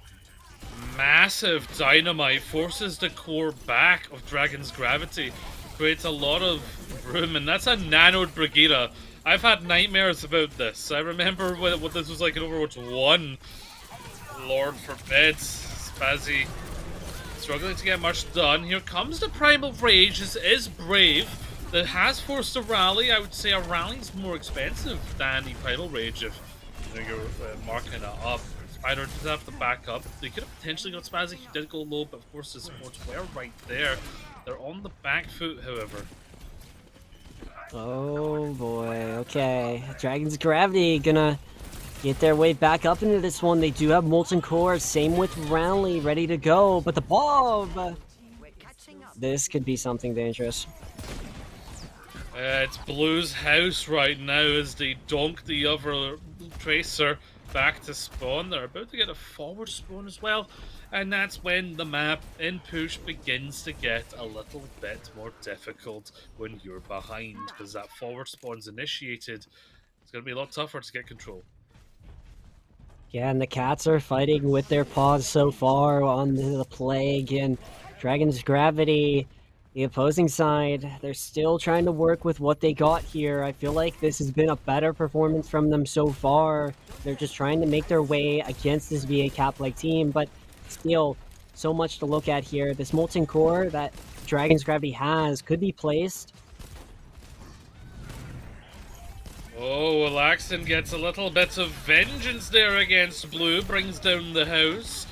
Massive dynamite forces the core back of Dragon's Gravity, creates a lot of room, and that's a nanoed Brigida. I've had nightmares about this. I remember what this was like in Overwatch 1. Lord forbid, Spazzy struggling to get much done. Here comes the Primal Rage. This is Brave. That has forced a rally. I would say a rally's more expensive than the Primal Rage if you're marking it up. Spider does have to back up. They could have potentially got Spazzy. He did go low, but of course the supports were right there. They're on the back foot, however. Oh boy, okay. Dragon's Gravity gonna get their way back up into this one. They do have Molten Core, same with Rally, ready to go, but the Bob! This could be something dangerous. It's Blue's house right now as they donk the other Tracer back to spawn. They're about to get a forward spawn as well, and that's when the map in push begins to get a little bit more difficult when you're behind, because that forward spawn's initiated. It's going to be a lot tougher to get control. Yeah, and the Cats are fighting with their paws so far on the Plague, and Dragon's Gravity, the opposing side, they're still trying to work with what they got here. I feel like this has been a better performance from them so far. They're just trying to make their way against this VA Cap-like team, but still, so much to look at here. This Molten Core that Dragon's Gravity has could be placed. Oh, Laxton gets a little bit of vengeance there against Blue, brings down the house.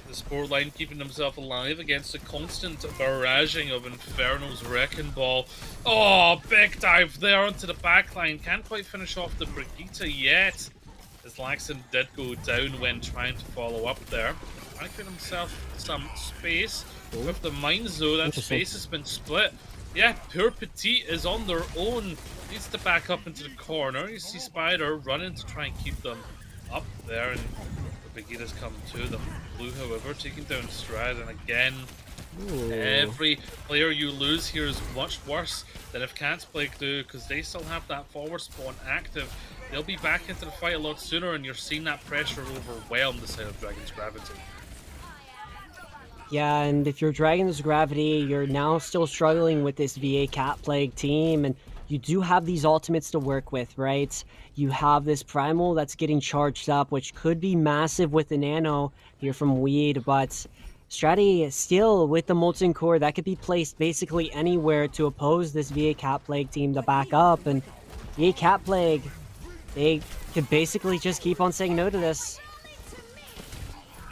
The sport line keeping himself alive against a constant barraging of Inferno's Wrecking Ball. Oh, big dive there onto the backline. Can't quite finish off the Brigitte yet, as Laxton did go down when trying to follow up there. Trying to get himself some space. With the mines though, that space has been split. Yeah, poor Petite is on their own. Needs to back up into the corner. You see Spider running to try and keep them up there, and the Brigitte's come to them. Blue, however, taking down Strad, and again, every player you lose here is much worse than if Cats Plague do, because they still have that forward spawn active. They'll be back into the fight a lot sooner, and you're seeing that pressure overwhelm the side of Dragon's Gravity. Yeah, and if you're Dragon's Gravity, you're now still struggling with this VA Cat Plague team, and you do have these ultimates to work with, right? You have this Primal that's getting charged up, which could be massive with the Nano here from Weed, but Stratty still with the Molten Core that could be placed basically anywhere to oppose this VA Cat Plague team to back up, and VA Cat Plague, they could basically just keep on saying no to this.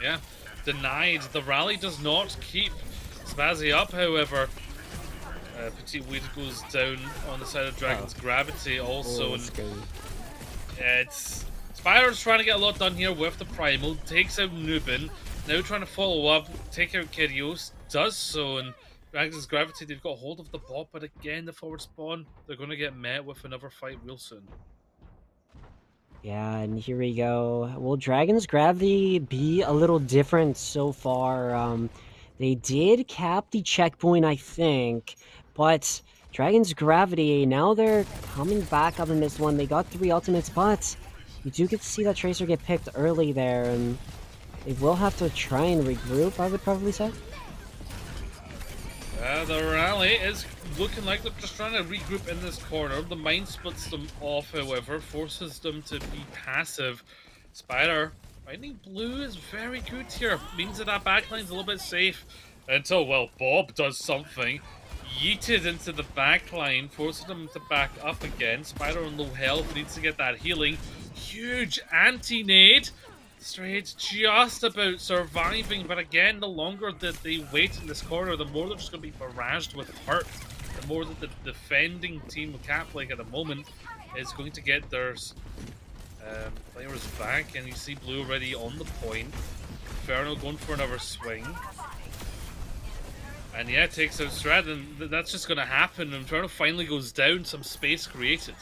Yeah, denied. The rally does not keep Spazzy up, however. Petite Weed goes down on the side of Dragon's Gravity also. And it's Spider's trying to get a lot done here with the Primal, takes out Nubin, now trying to follow up, take out Kyrios, does so, and Dragon's Gravity, they've got hold of the bot, but again, the forward spawn, they're going to get met with another fight real soon. Yeah, and here we go. Will Dragon's Gravity be a little different so far? They did cap the checkpoint, I think, but Dragon's Gravity, now they're coming back up in this one. They got 3 ultimates, but you do get to see that Tracer get picked early there, and they will have to try and regroup, I would probably say. The rally is looking like they're just trying to regroup in this corner. The mine splits them off, however, forces them to be passive. Spider finding blue is very good here. Means that backline's a little bit safe until, well, Bob does something. Yeeted into the backline, forcing them to back up again. Spider on low health, needs to get that healing. Huge anti-nade. Straight just about surviving, but again, the longer that they wait in this corner, the more they're just going to be barraged with hurt. The more that the defending team of Catplague at the moment is going to get their players back, and you see Blue already on the point. Inferno going for another swing. And yeah, takes out Strad, and that's just going to happen. Inferno finally goes down, some space created.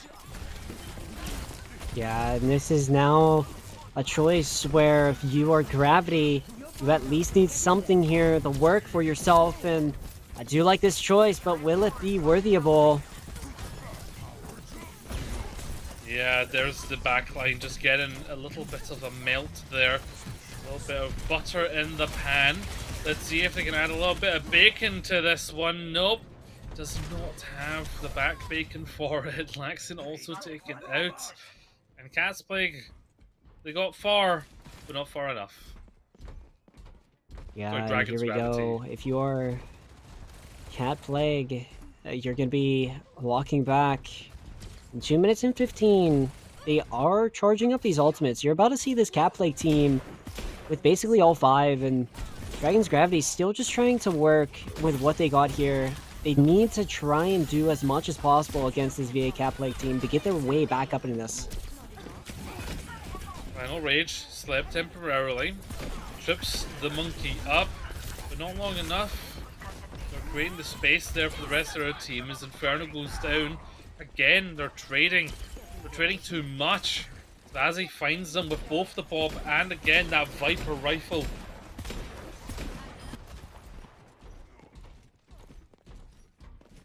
Yeah, and this is now a choice where if you are Gravity, you at least need something here to work for yourself, and I do like this choice, but will it be worthy of all? Yeah, there's the backline just getting a little bit of a melt there. A little bit of butter in the pan. Let's see if they can add a little bit of bacon to this one. Nope. Does not have the back bacon for it. Laxon also taken out. And Catplague, they got far, but not far enough. Yeah, Sorry, and Dragon's here we Gravity. go. If you are Catplague, you're going to be walking back in 2 minutes and 15. They are charging up these ultimates. You're about to see this Catplague team with basically all 5, and Dragon's Gravity still just trying to work with what they got here. They need to try and do as much as possible against this VA Catplague team to get their way back up into this. Final Rage slept temporarily. Trips the monkey up, but not long enough. They're creating the space there for the rest of their team as Inferno goes down. Again, they're trading. They're trading too much. Zazzy finds them with both the Bob and again that Viper rifle.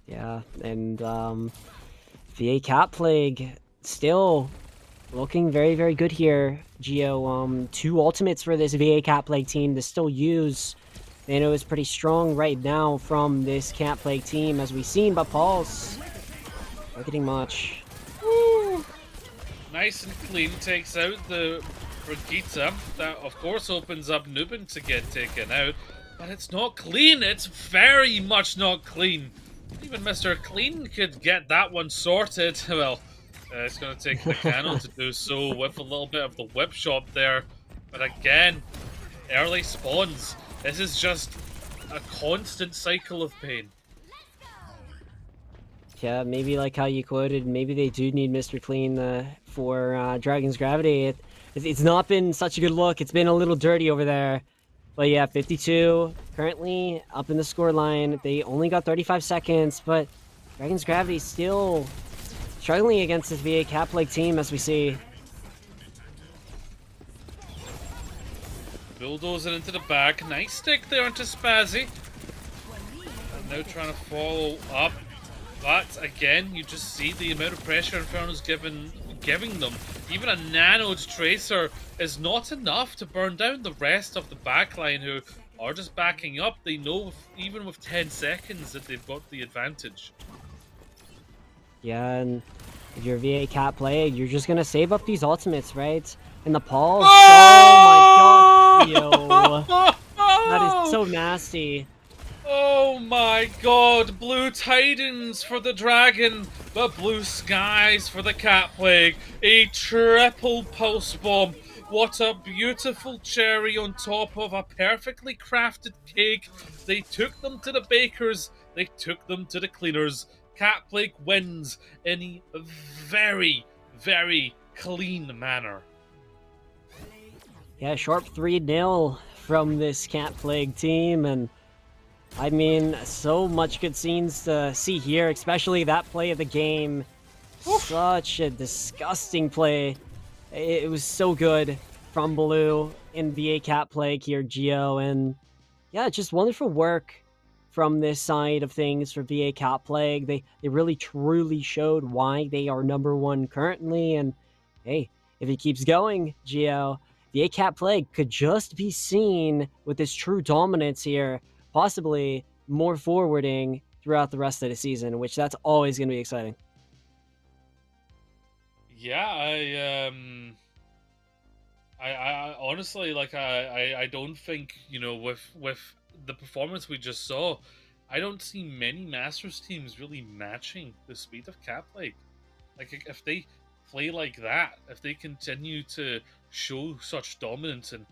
Yeah, and VA Catplague still looking very, very good here. Geo, 2 ultimates for this VA Catplague team to still use. Nano is pretty strong right now from this Catplague team, as we've seen, but Pulse not getting much. Woo! Nice and clean, takes out the Brigitte. That, of course, opens up Nubin to get taken out, but it's not clean. It's very much not clean. Even Mr. Clean could get that one sorted. Well, it's going to take the Cano to do so with a little bit of the whip shot there. But again, early spawns. This is just a constant cycle of pain. Yeah, maybe like how you quoted, maybe they do need Mr. Clean for Dragon's Gravity. It's not been such a good look. It's been a little dirty over there. But yeah, 52 currently up in the score line. They only got 35 seconds, but Dragon's Gravity still struggling against this VA Catplague team, as we see. Bulldozing into the back. Nice stick there into Spazzy. And now trying to follow up. But again, you just see the amount of pressure Inferno's giving them. Even a nanoed Tracer is not enough to burn down the rest of the backline, who are just backing up. They know even with 10 seconds that they've got the advantage. Yeah, and if you're VA Catplague, you're just gonna save up these ultimates, right? And the pulse. Oh my god, yo. That is so nasty. Oh my god, Blue Tidings for the Dragon, but Blue Skies for the Catplague. A triple pulse bomb. What a beautiful cherry on top of a perfectly crafted cake. They took them to the bakers, they took them to the cleaners. Catplague wins in a very, very clean manner. Yeah, sharp 3-0 from this Catplague team, and I mean, so much good scenes to see here, especially that play of the game. Oof. Such a disgusting play. It was so good from Blue in VA Catplague here, Geo, and yeah, just wonderful work from this side of things for VA Catplague. They really truly showed why they are #1 currently, and hey, if it keeps going, Geo, VA Catplague could just be seen with this true dominance here, possibly more forwarding throughout the rest of the season, which that's always going to be exciting. Yeah, I honestly, like, I don't think, you know, with the performance we just saw, I don't see many Masters teams really matching the speed of Cap League. Like, if they play like that, if they continue to show such dominance, and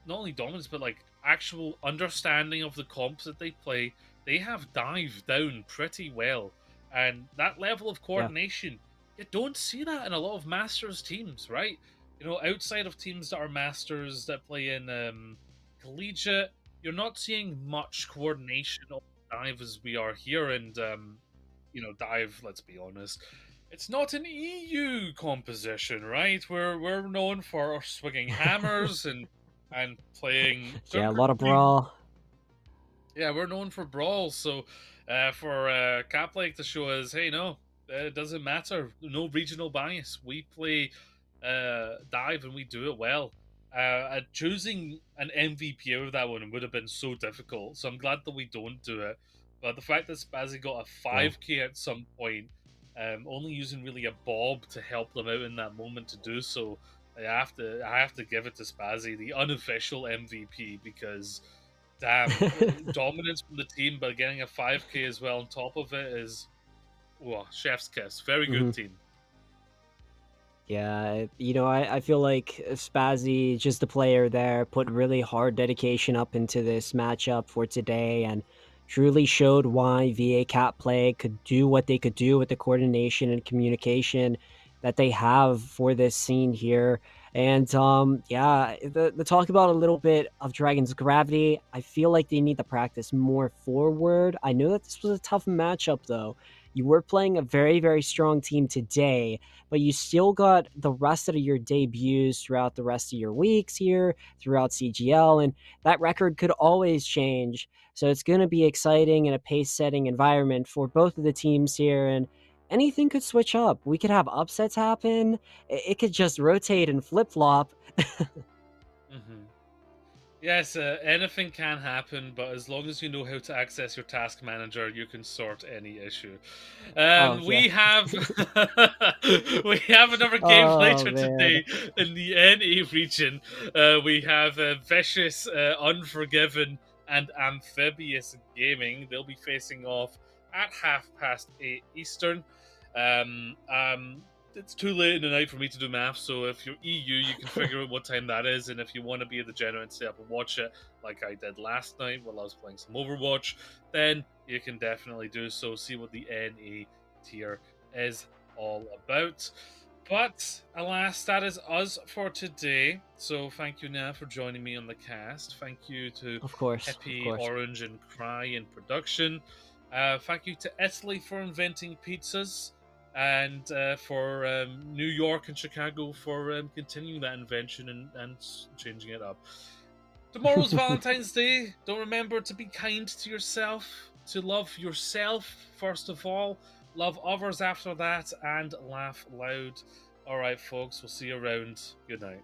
not only dominance, but like actual understanding of the comps that they play, they have dived down pretty well. And that level of Yeah. coordination, you don't see that in a lot of Masters teams, right? You know, outside of teams that are Masters that play in collegiate, you're not seeing much coordination on dive as we are here. And you know, dive, let's be honest, it's not an EU composition, right? We're known for swinging hammers and playing Yeah, a circuit lot of teams. brawl. Yeah, we're known for brawls. So for Cap Lake to show us, hey, no, it doesn't matter. No regional bias. We play dive and we do it well. Choosing an MVP out of that one would have been so difficult. So I'm glad that we don't do it. But the fact that Spazzy got a 5k at some point, only using really a bob to help them out in that moment to do so, I have to give it to Spazzy, the unofficial MVP, because damn, dominance from the team, but getting a 5k as well on top of it is, whoa, chef's kiss. Very good team. Yeah, you know, I feel like Spazzy, just the player there, put really hard dedication up into this matchup for today and truly showed why VA Cat Play could do what they could do with the coordination and communication that they have for this scene here. And yeah, the talk about a little bit of Dragon's gravity, I feel like they need to practice more forward. I know that this was a tough matchup though. You were playing a very, very strong team today, but you still got the rest of your debuts throughout the rest of your weeks here, throughout CGL, and that record could always change. So it's going to be exciting and a pace setting environment for both of the teams here, and anything could switch up. We could have upsets happen, it could just rotate and flip flop. Yes, anything can happen, but as long as you know how to access your task manager, you can sort any issue. Oh, We yeah. have we have another game Oh, later man. today in the NA region. We have Vicious, Unforgiven, and Amphibious Gaming. They'll be facing off at 8:30 Eastern. It's too late in the night for me to do math, so if you're EU, you can figure out what time that is, and if you want to be a degenerate and stay up and watch it, like I did last night while I was playing some Overwatch, then you can definitely do so, see what the NA tier is all about. But alas, that is us for today. So thank you, Now, for joining me on the cast. Thank you to Of course, Hippie, of course. Orange, and Cry in production. Thank you to Italy for inventing pizzas, and for New York and Chicago for continuing that invention and changing it up. Tomorrow's Valentine's Day. Don't remember to be kind to yourself, to love yourself first of all, love others after that, and laugh loud. All right, folks, we'll see you around. Good night.